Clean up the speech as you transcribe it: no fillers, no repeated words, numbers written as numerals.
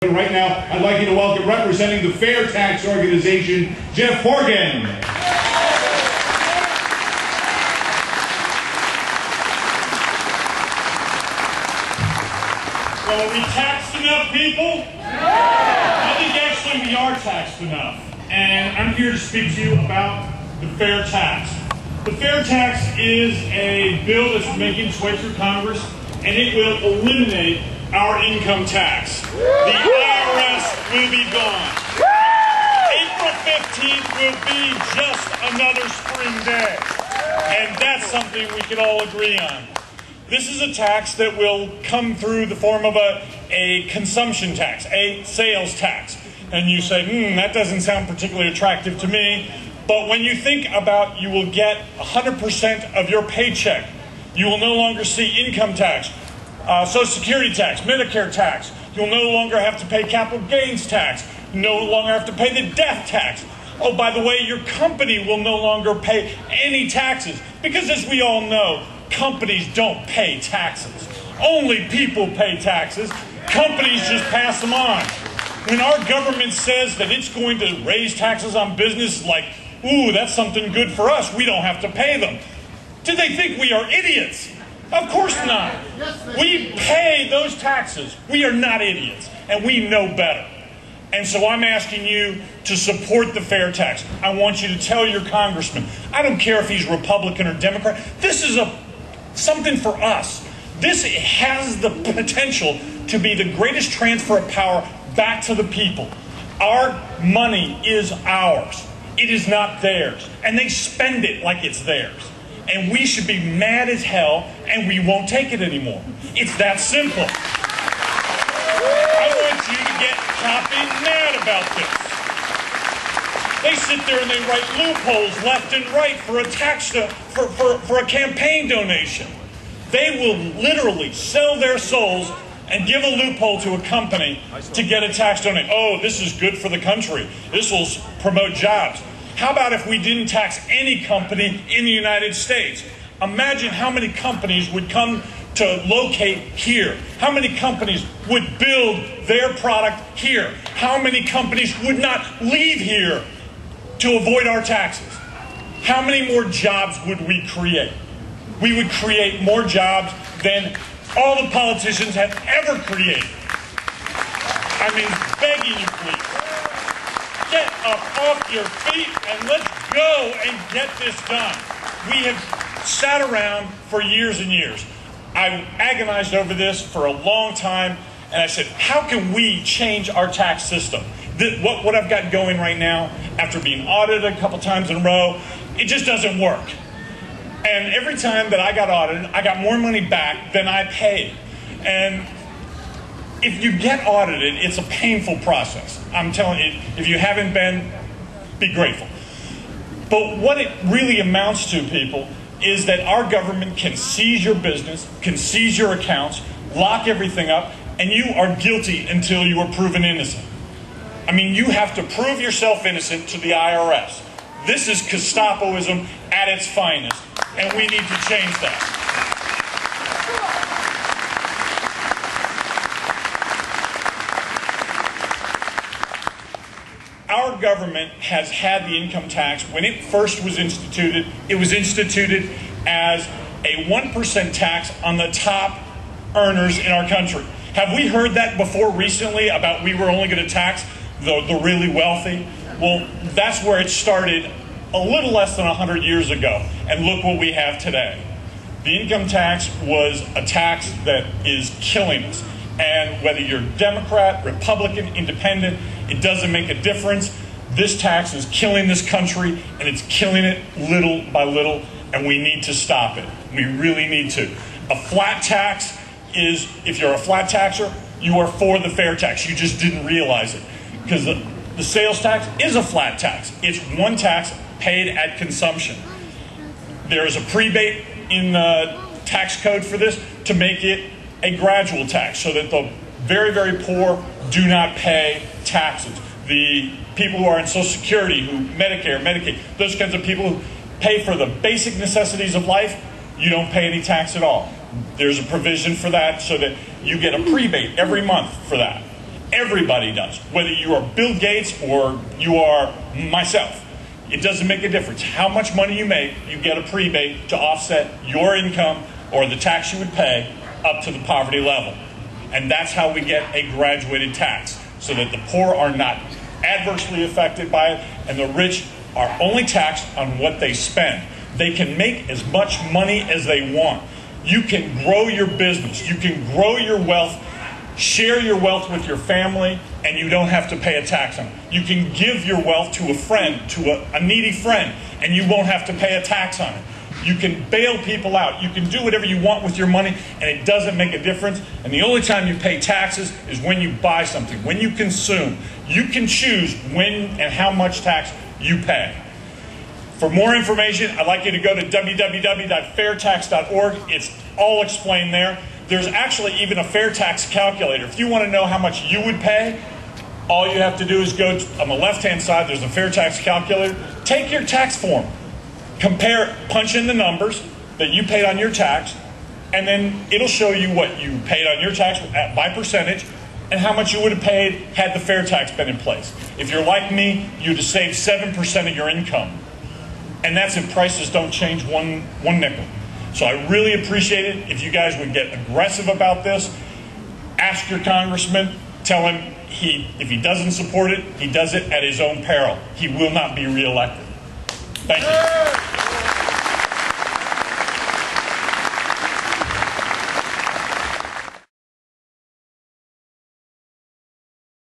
Right now, I'd like you to welcome, representing the Fair Tax Organization, Jeff Horgan. Well, are we taxed enough, people? I think actually we are taxed enough. And I'm here to speak to you about the fair tax. The fair tax is a bill that's making its way through Congress, and it will eliminate our income tax. The IRS will be gone. April 15th will be just another spring day. And that's something we can all agree on. This is a tax that will come through the form of a consumption tax, a sales tax. And you say, that doesn't sound particularly attractive to me. But when you think about you will get 100% of your paycheck, you will no longer see income tax, Social Security tax, Medicare tax. You'll no longer have to pay capital gains tax. You no longer have to pay the death tax. Oh, by the way, your company will no longer pay any taxes. Because as we all know, companies don't pay taxes. Only people pay taxes. Companies just pass them on. When our government says that it's going to raise taxes on business, like, ooh, that's something good for us, we don't have to pay them. Do they think we are idiots? Of course not. We pay those taxes. We are not idiots, and we know better. And so I'm asking you to support the fair tax. I want you to tell your congressman, I don't care if he's Republican or Democrat, this is something for us. This has the potential to be the greatest transfer of power back to the people. Our money is ours. It is not theirs. And they spend it like it's theirs. And we should be mad as hell, and we won't take it anymore. It's that simple. I want you to get hopping mad about this. They sit there and they write loopholes left and right for a tax for a campaign donation. They will literally sell their souls and give a loophole to a company to get a tax donation. Oh, this is good for the country. This will promote jobs. How about if we didn't tax any company in the United States? Imagine how many companies would come to locate here. How many companies would build their product here? How many companies would not leave here to avoid our taxes? How many more jobs would we create? We would create more jobs than all the politicians have ever created. I mean, begging you, please. Get up off your feet and let's go and get this done. We have sat around for years and years. I agonized over this for a long time, and I said, how can we change our tax system? What I've got going right now, after being audited a couple times in a row, it just doesn't work. And every time that I got audited, I got more money back than I paid. And if you get audited, it's a painful process. I'm telling you, if you haven't been, be grateful. But what it really amounts to, people, is that our government can seize your business, can seize your accounts, lock everything up, and you are guilty until you are proven innocent. I mean, you have to prove yourself innocent to the IRS. This is Gestapoism at its finest, and we need to change that. Our government has had the income tax. When it first was instituted, it was instituted as a 1% tax on the top earners in our country. Have we heard that before recently about we were only going to tax the really wealthy? Well, that's where it started a little less than 100 years ago. And look what we have today. The income tax was a tax that is killing us. And whether you're Democrat, Republican, Independent, it doesn't make a difference. This tax is killing this country, and it's killing it little by little, and we need to stop it. We really need to. A flat tax is, if you're a flat taxer, you are for the fair tax. You just didn't realize it. Because the sales tax is a flat tax. It's one tax paid at consumption. There is a prebate in the tax code for this to make it a gradual tax so that the very, very poor do not pay taxes. The people who are in Social Security, Medicare, Medicaid, those kinds of people who pay for the basic necessities of life, you don't pay any tax at all. There's a provision for that so that you get a prebate every month for that. Everybody does, whether you are Bill Gates or you are myself. It doesn't make a difference. How much money you make, you get a rebate to offset your income or the tax you would pay up to the poverty level. And that's how we get a graduated tax, so that the poor are not adversely affected by it, and the rich are only taxed on what they spend. They can make as much money as they want. You can grow your business. You can grow your wealth, share your wealth with your family, and you don't have to pay a tax on it. You can give your wealth to a friend, to a needy friend, and you won't have to pay a tax on it. You can bail people out. You can do whatever you want with your money, and it doesn't make a difference. And the only time you pay taxes is when you buy something, when you consume. You can choose when and how much tax you pay. For more information, I'd like you to go to www.fairtax.org. It's all explained there. There's actually even a fair tax calculator. If you want to know how much you would pay, all you have to do is go on the left-hand side, there's a fair tax calculator. Take your tax form. Compare, punch in the numbers that you paid on your tax, and then it'll show you what you paid on your tax by percentage and how much you would have paid had the fair tax been in place. If you're like me, you'd have saved 7% of your income. And that's if prices don't change one nickel. So I really appreciate it if you guys would get aggressive about this. Ask your congressman, tell him if he doesn't support it, he does it at his own peril. He will not be reelected. Thank you.